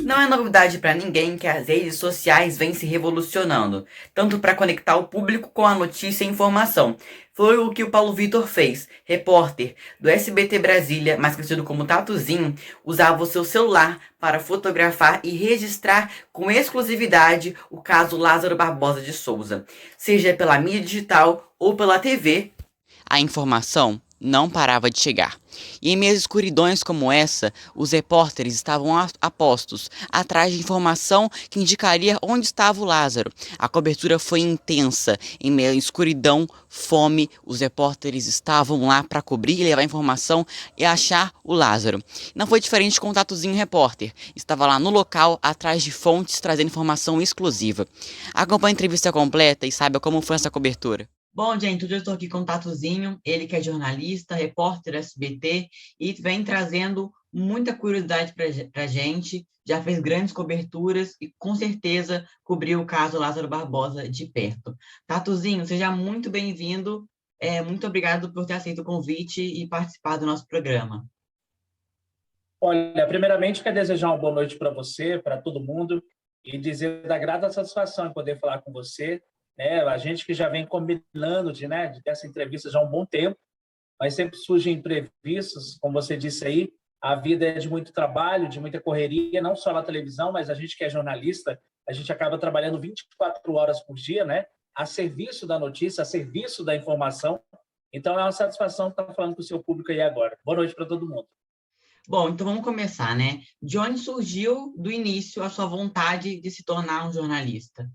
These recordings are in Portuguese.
Não é novidade para ninguém que as redes sociais vêm se revolucionando, tanto para conectar o público com a notícia e informação. Foi o que o Paulo Vitor fez, repórter do SBT Brasília, mais conhecido como Tatuzinho, usava o seu celular para fotografar e registrar com exclusividade o caso Lázaro Barbosa de Souza, seja pela mídia digital ou pela TV. A informação não parava de chegar. E em meias escuridões como essa, os repórteres estavam apostos, atrás de informação que indicaria onde estava o Lázaro. A cobertura foi intensa. Em meio à escuridão, fome, os repórteres estavam lá para cobrir, levar informação e achar o Lázaro. Não foi diferente com o Tatuzinho Repórter. Estava lá no local, atrás de fontes, trazendo informação exclusiva. Acompanhe a entrevista completa e saiba como foi essa cobertura. Bom, gente, hoje eu estou aqui com o Tatuzinho, ele que é jornalista, repórter SBT e vem trazendo muita curiosidade para a gente, já fez grandes coberturas e com certeza cobriu o caso Lázaro Barbosa de perto. Tatuzinho, seja muito bem-vindo, muito obrigado por ter aceito o convite e participar do nosso programa. Olha, primeiramente, quero desejar uma boa noite para você, para todo mundo, e dizer da grata satisfação em poder falar com você. A gente que já vem combinando de dessa entrevista já há um bom tempo, mas sempre surgem imprevistos, como você disse aí, a vida é de muito trabalho, de muita correria, não só na televisão, mas a gente que é jornalista, a gente acaba trabalhando 24 horas por dia, a serviço da notícia, a serviço da informação. Então, é uma satisfação estar falando com o seu público aí agora. Boa noite para todo mundo. Bom, então vamos começar, De onde surgiu, do início, a sua vontade de se tornar um jornalista?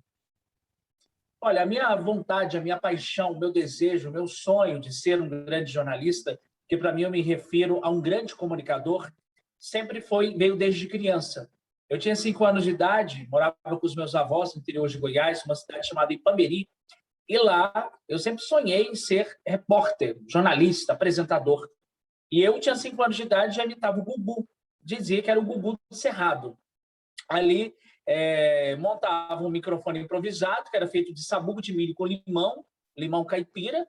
Olha, a minha vontade, a minha paixão, o meu desejo, o meu sonho de ser um grande jornalista, que para mim eu me refiro a um grande comunicador, sempre veio desde criança. Eu tinha 5 anos de idade, morava com os meus avós no interior de Goiás, uma cidade chamada Ipameri, e lá eu sempre sonhei em ser repórter, jornalista, apresentador. E eu tinha 5 anos de idade e já imitava o Gugu, dizia que era o Gugu do Cerrado. Ali montava um microfone improvisado, que era feito de sabugo de milho com limão caipira,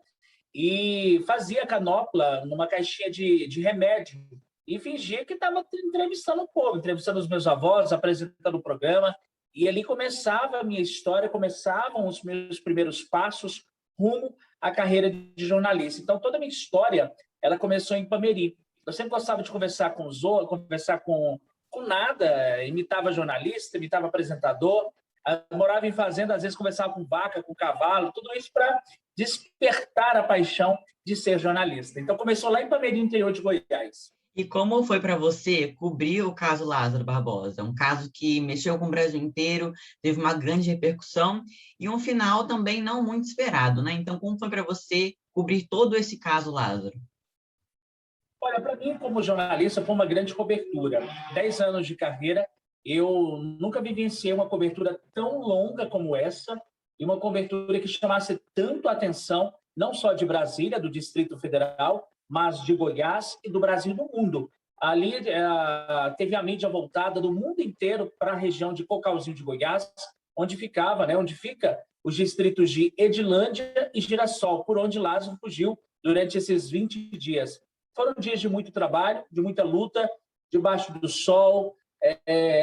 e fazia canopla numa caixinha de remédio e fingia que estava entrevistando o povo, entrevistando os meus avós, apresentando o programa. E ali começava a minha história, começavam os meus primeiros passos rumo à carreira de jornalista. Então, toda a minha história ela começou em Ipameri. Eu sempre gostava de conversar com conversar com nada, imitava jornalista, imitava apresentador, morava em fazenda, às vezes conversava com vaca, com cavalo, tudo isso para despertar a paixão de ser jornalista. Então, começou lá em Ipameri, interior de Goiás. E como foi para você cobrir o caso Lázaro Barbosa? Um caso que mexeu com o Brasil inteiro, teve uma grande repercussão e um final também não muito esperado, Então, como foi para você cobrir todo esse caso Lázaro? Olha, para mim, como jornalista, foi uma grande cobertura. 10 anos de carreira, eu nunca vivenciei uma cobertura tão longa como essa e uma cobertura que chamasse tanto a atenção, não só de Brasília, do Distrito Federal, mas de Goiás e do Brasil e do mundo. Ali teve a mídia voltada do mundo inteiro para a região de Cocalzinho de Goiás, onde fica os distritos de Edilândia e Girassol, por onde Lázaro fugiu durante esses 20 dias. Foram dias de muito trabalho, de muita luta, debaixo do sol,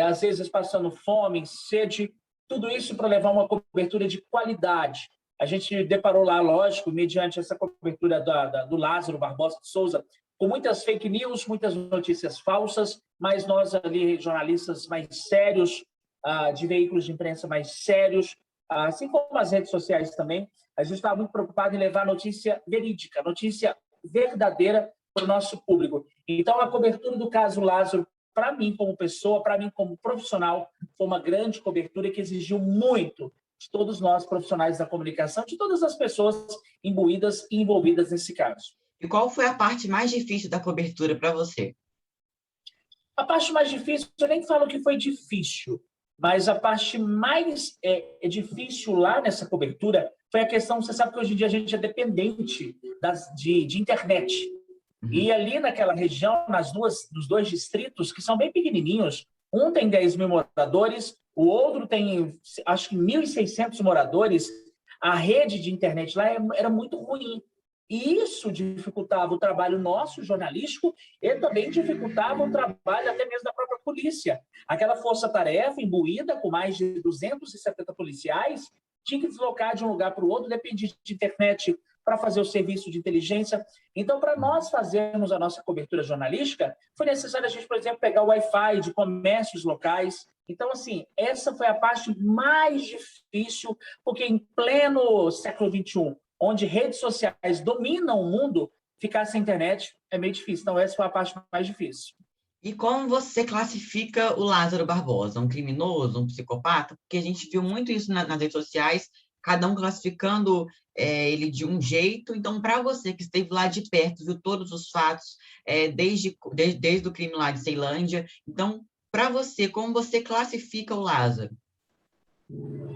às vezes passando fome, sede, tudo isso para levar uma cobertura de qualidade. A gente deparou lá, lógico, mediante essa cobertura do Lázaro Barbosa de Souza, com muitas fake news, muitas notícias falsas, mas nós ali, jornalistas mais sérios, de veículos de imprensa mais sérios, assim como as redes sociais também, a gente estava muito preocupado em levar notícia verídica, notícia verdadeira para o nosso público. Então, a cobertura do caso Lázaro, para mim como pessoa, para mim como profissional, foi uma grande cobertura que exigiu muito de todos nós, profissionais da comunicação, de todas as pessoas imbuídas e envolvidas nesse caso. E qual foi a parte mais difícil da cobertura para você? A parte mais difícil, eu nem falo que foi difícil, mas a parte mais difícil lá nessa cobertura foi a questão, você sabe que hoje em dia a gente é dependente de internet. E ali naquela região, nos 2 distritos, que são bem pequenininhos, um tem 10 mil moradores, o outro tem, acho que 1.600 moradores, a rede de internet lá era muito ruim. E isso dificultava o trabalho nosso, jornalístico, e também dificultava o trabalho até mesmo da própria polícia. Aquela força-tarefa imbuída com mais de 270 policiais tinha que deslocar de um lugar para o outro, dependia de internet para fazer o serviço de inteligência. Então, para nós fazermos a nossa cobertura jornalística, foi necessário a gente, por exemplo, pegar o Wi-Fi de comércios locais. Então, assim, essa foi a parte mais difícil, porque em pleno século XXI, onde redes sociais dominam o mundo, ficar sem internet é meio difícil. Então, essa foi a parte mais difícil. E como você classifica o Lázaro Barbosa? Um criminoso, um psicopata? Porque a gente viu muito isso nas redes sociais, cada um classificando ele de um jeito. Então, para você que esteve lá de perto, viu todos os fatos, desde o crime lá de Ceilândia, então, para você, como você classifica o Lázaro?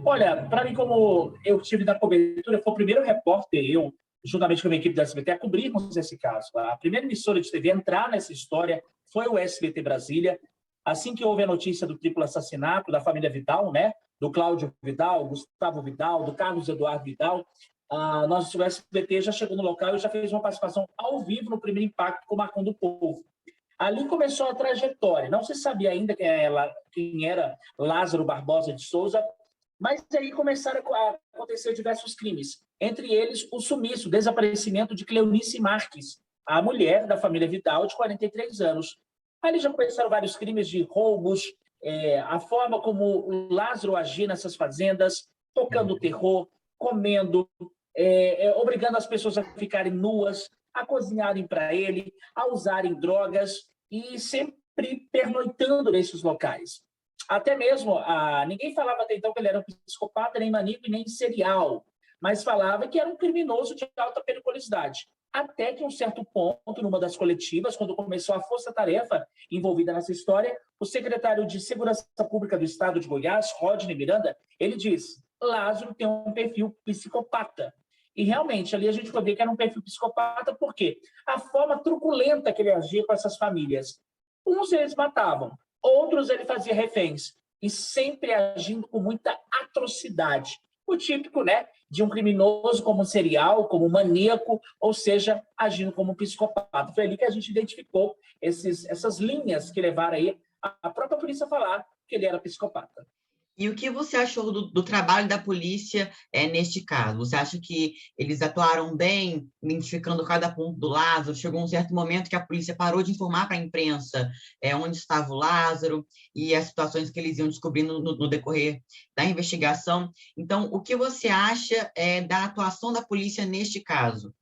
Olha, para mim, como eu tive na cobertura, foi o primeiro repórter, eu, juntamente com a minha equipe da SBT, a cobrirmos esse caso. A primeira emissora de TV a entrar nessa história foi o SBT Brasília. Assim que houve a notícia do triplo assassinato da família Vidal, né? Do Cláudio Vidal, Gustavo Vidal, do Carlos Eduardo Vidal, o SBT já chegou no local e já fez uma participação ao vivo no Primeiro Impacto com o Marcão do Povo. Ali começou a trajetória. Não se sabia ainda quem era Lázaro Barbosa de Souza, mas aí começaram a acontecer diversos crimes. Entre eles, o sumiço, o desaparecimento de Cleonice Marques, a mulher da família Vidal, de 43 anos. Ali já começaram vários crimes de roubos, a forma como o Lázaro agia nessas fazendas, tocando terror, comendo, obrigando as pessoas a ficarem nuas, a cozinharem para ele, a usarem drogas e sempre pernoitando nesses locais. Até mesmo, ninguém falava até então que ele era um psicopata, nem maníaco, nem serial, mas falava que era um criminoso de alta periculosidade. Até que, em um certo ponto, numa das coletivas, quando começou a força-tarefa envolvida nessa história, o secretário de Segurança Pública do Estado de Goiás, Rodney Miranda, ele disse: Lázaro tem um perfil psicopata. E, realmente, ali a gente pode ver que era um perfil psicopata, por quê? A forma truculenta que ele agia com essas famílias. Uns eles matavam, outros ele fazia reféns, e sempre agindo com muita atrocidade. O típico, né, de um criminoso como um serial, como um maníaco, ou seja, agindo como um psicopata. Foi ali que a gente identificou essas linhas que levaram aí a própria polícia a falar que ele era psicopata. E o que você achou do trabalho da polícia neste caso? Você acha que eles atuaram bem, identificando cada ponto do Lázaro? Chegou um certo momento que a polícia parou de informar para a imprensa onde estava o Lázaro e as situações que eles iam descobrindo no decorrer da investigação. Então, o que você acha da atuação da polícia neste caso?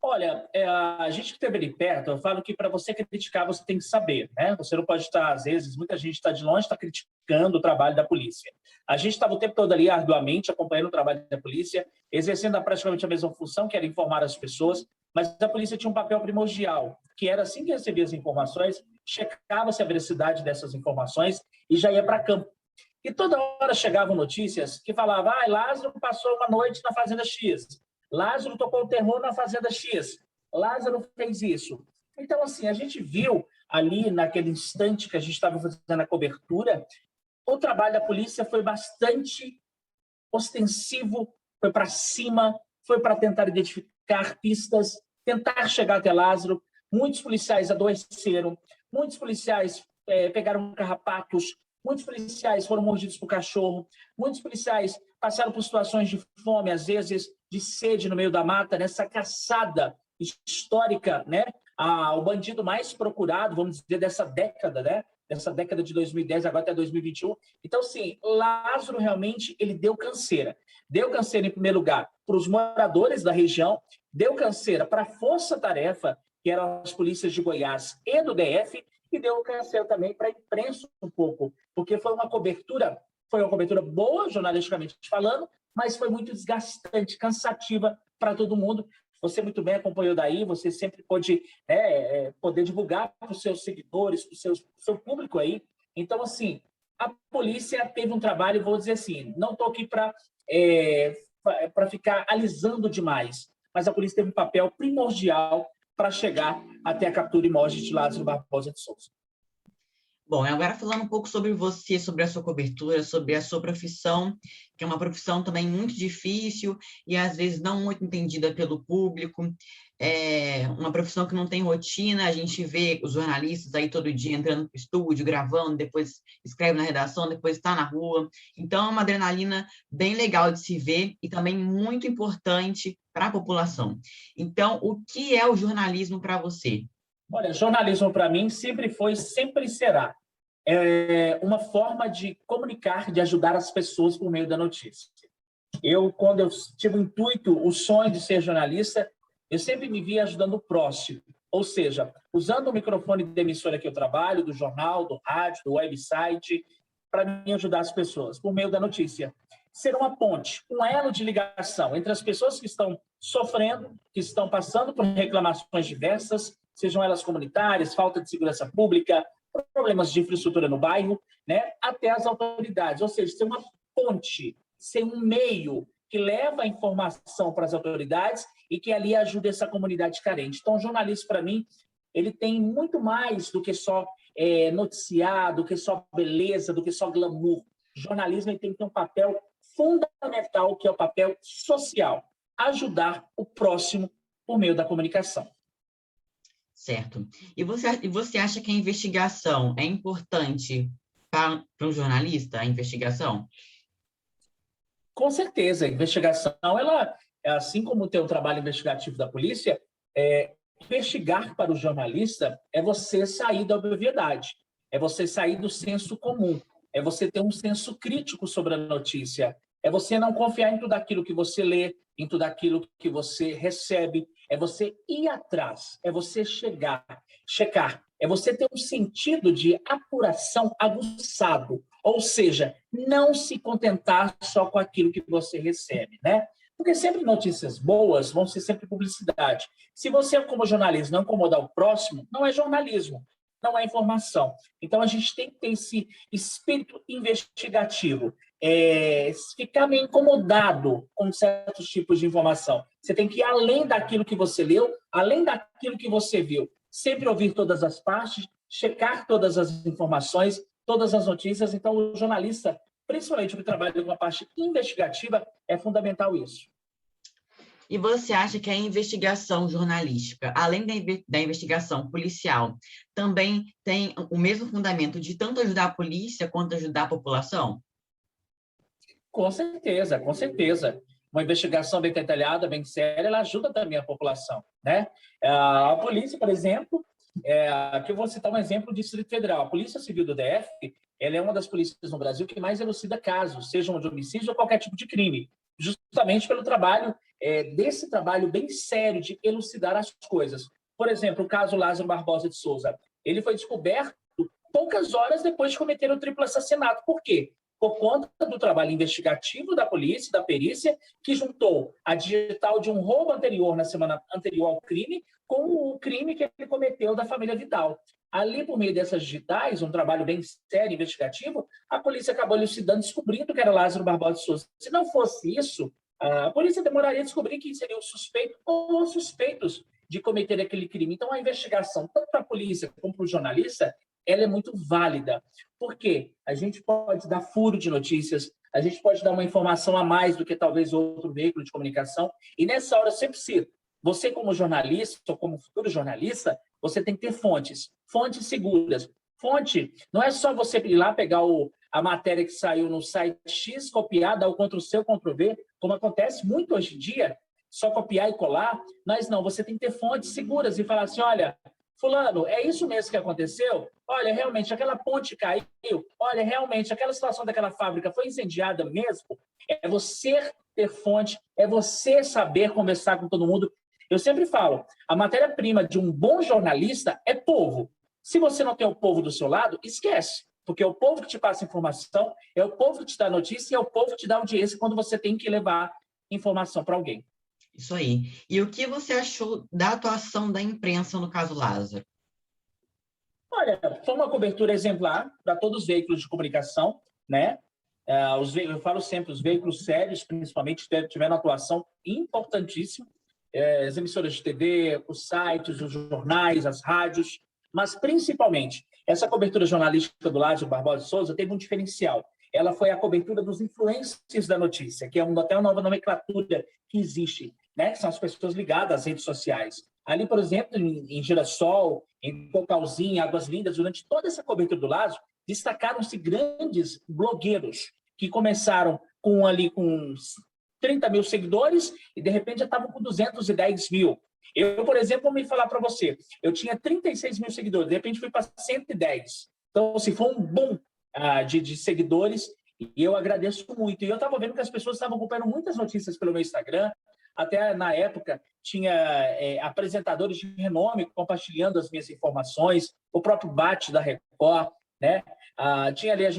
Olha, a gente que esteve ali perto, eu falo que para você criticar, você tem que saber, né? Você não pode estar, às vezes, muita gente está de longe, está criticando o trabalho da polícia. A gente estava o tempo todo ali, arduamente, acompanhando o trabalho da polícia, exercendo praticamente a mesma função, que era informar as pessoas, mas a polícia tinha um papel primordial, que era assim que recebia as informações, checava-se a veracidade dessas informações e já ia para campo. E toda hora chegavam notícias que falavam: Lázaro passou uma noite na Fazenda X, Lázaro tocou o terror na Fazenda X, Lázaro fez isso. Então, assim, a gente viu ali, naquele instante que a gente estava fazendo a cobertura, o trabalho da polícia foi bastante ostensivo, foi para cima, foi para tentar identificar pistas, tentar chegar até Lázaro. Muitos policiais adoeceram, muitos policiais pegaram carrapatos, muitos policiais foram mordidos por cachorro, muitos policiais passaram por situações de fome, às vezes de sede no meio da mata, nessa caçada histórica, né? O bandido mais procurado, vamos dizer, dessa década, né? Dessa década de 2010 agora até 2021. Então, sim, Lázaro realmente ele deu canseira. Deu canseira, em primeiro lugar, para os moradores da região, deu canseira para a Força-Tarefa, que eram as polícias de Goiás e do DF, e deu canseira também para a imprensa um pouco, porque foi uma cobertura boa, jornalisticamente falando, mas foi muito desgastante, cansativa para todo mundo. Você muito bem acompanhou daí, você sempre pôde poder divulgar para os seus seguidores, para o seu público aí. Então, assim, a polícia teve um trabalho, vou dizer assim, não estou aqui para ficar alisando demais, mas a polícia teve um papel primordial para chegar até a captura e morte de Lázaro Barbosa de Souza. Bom, e agora falando um pouco sobre você, sobre a sua cobertura, sobre a sua profissão, que é uma profissão também muito difícil e às vezes não muito entendida pelo público. É uma profissão que não tem rotina, a gente vê os jornalistas aí todo dia entrando no estúdio, gravando, depois escreve na redação, depois está na rua. Então, é uma adrenalina bem legal de se ver e também muito importante para a população. Então, o que é o jornalismo para você? Olha, jornalismo para mim sempre foi, sempre será. É uma forma de comunicar, de ajudar as pessoas por meio da notícia. Quando eu tive o intuito, o sonho de ser jornalista, eu sempre me via ajudando o próximo. Ou seja, usando o microfone da emissora que eu trabalho, do jornal, do rádio, do website, para me ajudar as pessoas, por meio da notícia. Ser uma ponte, um elo de ligação entre as pessoas que estão sofrendo, que estão passando por reclamações diversas, sejam elas comunitárias, falta de segurança pública, problemas de infraestrutura no bairro, né, até as autoridades. Ou seja, ser uma ponte, ser um meio que leva a informação para as autoridades e que ali ajuda essa comunidade carente. Então, o jornalismo, para mim, ele tem muito mais do que só noticiar, do que só beleza, do que só glamour. O jornalismo ele tem que ter um papel fundamental, que é o papel social, ajudar o próximo por meio da comunicação. Certo. E você acha que a investigação é importante para um jornalista, a investigação? Com certeza, a investigação, ela, assim como tem o trabalho investigativo da polícia, investigar para o jornalista é você sair da obviedade, é você sair do senso comum, é você ter um senso crítico sobre a notícia, é você não confiar em tudo aquilo que você lê, em tudo aquilo que você recebe, é você ir atrás, é você checar, é você ter um sentido de apuração aguçado, ou seja, não se contentar só com aquilo que você recebe, né? Porque sempre notícias boas vão ser sempre publicidade. Se você, como jornalista, não incomodar o próximo, não é jornalismo, não é informação. Então, a gente tem que ter esse espírito investigativo, ficar meio incomodado com certos tipos de informação. Você tem que ir além daquilo que você leu, além daquilo que você viu. Sempre ouvir todas as partes, checar todas as informações, todas as notícias. Então, o jornalista, principalmente o que trabalha com a parte investigativa, é fundamental isso. E você acha que a investigação jornalística, além da investigação policial, também tem o mesmo fundamento de tanto ajudar a polícia quanto ajudar a população? Com certeza, com certeza. Uma investigação bem detalhada, bem séria, ela ajuda também a população, né? A polícia, por exemplo, aqui eu vou citar um exemplo do Distrito Federal. A Polícia Civil do DF, ela é uma das polícias no Brasil que mais elucida casos, sejam de homicídio ou qualquer tipo de crime, justamente pelo trabalho, desse trabalho bem sério de elucidar as coisas. Por exemplo, o caso Lázaro Barbosa de Souza, ele foi descoberto poucas horas depois de cometer o triplo assassinato. Por quê? Por conta do trabalho investigativo da polícia, da perícia, que juntou a digital de um roubo anterior, na semana anterior ao crime, com o crime que ele cometeu da família Vidal. Ali, por meio dessas digitais, um trabalho bem sério, investigativo, a polícia acabou elucidando, descobrindo que era Lázaro Barbosa de Souza. Se não fosse isso, a polícia demoraria a descobrir quem seria o suspeito ou os suspeitos de cometer aquele crime. Então, a investigação, tanto para a polícia como para o jornalista, ela é muito válida. Por quê? A gente pode dar furo de notícias, a gente pode dar uma informação a mais do que talvez outro veículo de comunicação, e nessa hora eu sempre cito, você como jornalista, ou como futuro jornalista, você tem que ter fontes seguras. Fonte não é só você ir lá pegar a matéria que saiu no site X, copiar, dar o Ctrl+C, Ctrl+V, como acontece muito hoje em dia, só copiar e colar, mas não, você tem que ter fontes seguras e falar assim, olha, fulano, é isso mesmo que aconteceu? Olha, realmente, aquela ponte caiu. Olha, realmente, aquela situação daquela fábrica foi incendiada mesmo. É você ter fonte, é você saber conversar com todo mundo. Eu sempre falo, a matéria-prima de um bom jornalista é povo. Se você não tem o povo do seu lado, esquece. Porque é o povo que te passa informação, é o povo que te dá notícia e é o povo que te dá audiência quando você tem que levar informação para alguém. Isso aí. E o que você achou da atuação da imprensa no caso Lázaro? Olha, foi uma cobertura exemplar para todos os veículos de comunicação, né? Eu falo sempre, os veículos sérios, principalmente, tiveram atuação importantíssima. As emissoras de TV, os sites, os jornais, as rádios. Mas, principalmente, essa cobertura jornalística do Lázaro Barbosa de Souza teve um diferencial. Ela foi a cobertura dos influencers da notícia, que é até uma nova nomenclatura que existe, né? Que são as pessoas ligadas às redes sociais. Ali, por exemplo, em Girassol, em Cocalzinho, em Águas Lindas, durante toda essa cobertura do Lázaro, destacaram-se grandes blogueiros que começaram com 30 mil seguidores e, de repente, já estavam com 210 mil. Eu, por exemplo, vou me falar para você, eu tinha 36 mil seguidores, de repente fui para 110. Então, se foi um boom de seguidores, e eu agradeço muito. E eu estava vendo que as pessoas estavam acompanhando muitas notícias pelo meu Instagram, até na época tinha apresentadores de renome compartilhando as minhas informações, o próprio Bate da Record, né? Tinha ali eu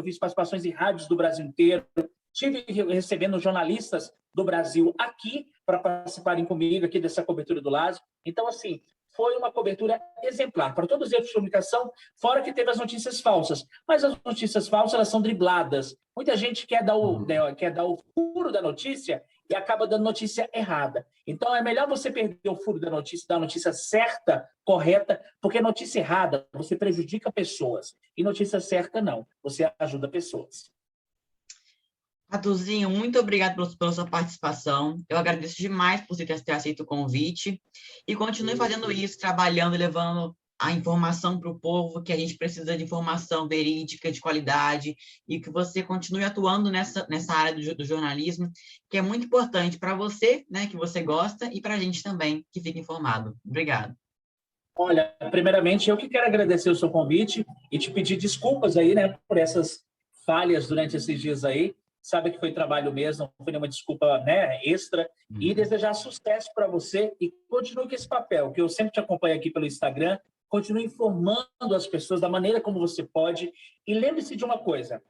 fiz participações em rádios do Brasil inteiro, estive recebendo jornalistas do Brasil aqui para participarem comigo aqui dessa cobertura do Lázaro. Então, assim, foi uma cobertura exemplar para todos os erros de comunicação, fora que teve as notícias falsas. Mas as notícias falsas, elas são dribladas. Muita gente quer dar o furo da notícia e acaba dando notícia errada. Então, é melhor você perder o furo da notícia, dar a notícia certa, correta, porque notícia errada, você prejudica pessoas. E notícia certa, não. Você ajuda pessoas. Arthurzinho, muito obrigado pela sua participação. Eu agradeço demais por você ter aceito o convite. E continue fazendo isso, trabalhando, levando a informação para o povo, que a gente precisa de informação verídica, de qualidade, e que você continue atuando nessa área do jornalismo, que é muito importante para você, né, que você gosta, e para a gente também, que fica informado. Obrigado. Olha, primeiramente, eu que quero agradecer o seu convite e te pedir desculpas aí, né, por essas falhas durante esses dias aí. Sabe que foi trabalho mesmo, não foi nenhuma desculpa, né, extra. E desejar sucesso para você e continue com esse papel, que eu sempre te acompanho aqui pelo Instagram, continue informando as pessoas da maneira como você pode. E lembre-se de uma coisa,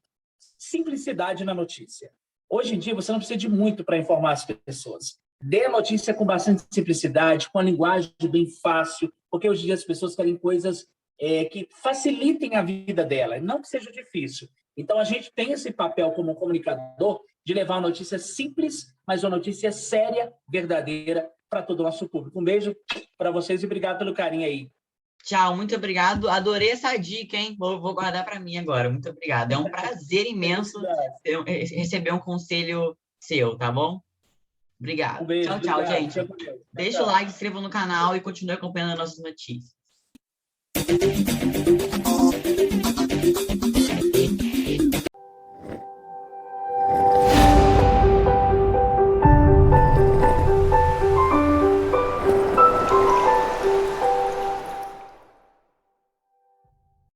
simplicidade na notícia. Hoje em dia, você não precisa de muito para informar as pessoas. Dê a notícia com bastante simplicidade, com a linguagem bem fácil, porque hoje em dia as pessoas querem coisas que facilitem a vida dela, não que seja difícil. Então, a gente tem esse papel como comunicador de levar uma notícia simples, mas uma notícia séria, verdadeira, para todo o nosso público. Um beijo para vocês e obrigado pelo carinho aí. Tchau, muito obrigado. Adorei essa dica, hein? Vou guardar para mim agora. Muito obrigado. É um prazer imenso receber um conselho seu, tá bom? Obrigado. Um beijo. Tchau, obrigado. gente. Deixa o like, inscreva no canal e continue acompanhando as nossas notícias.